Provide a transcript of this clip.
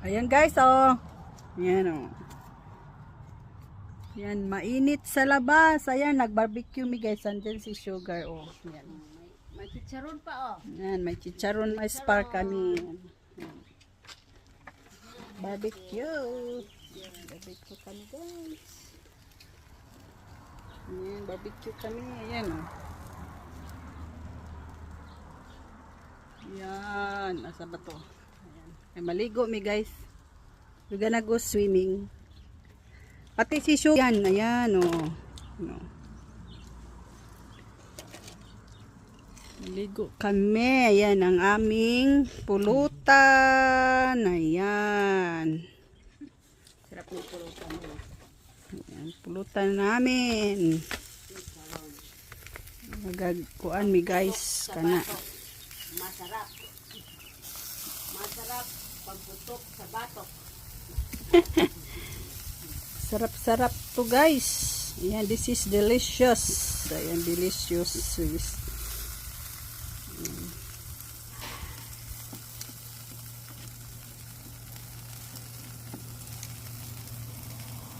Ayan guys, oh. Ayan, oh. Ayan, mainit sa labas. Ayan, nag-barbecue mi guys. Andyan si Sugar, oh. Ayan. May chicharon pa, oh. Ayan, may chicharon, may spark kami. Ayan. Barbecue. Barbecue kami guys. Ayan, barbecue kami. Ayan, oh. Ayan, nasa ba to? Ayan. Ay, maligo mi guys. We're gonna go swimming. Pati si Shu. Ayan, ayan, oh. Ano. Maligo kami. Ayan ang aming pulutan. Ayan. Sarap ng pulutan mo. Ayan, pulutan namin. Magagkuan mi guys. Kana. Masarap. Masarap pagputok sa batok. Sarap-sarap to guys. Ayan, this is delicious. Ayan, delicious.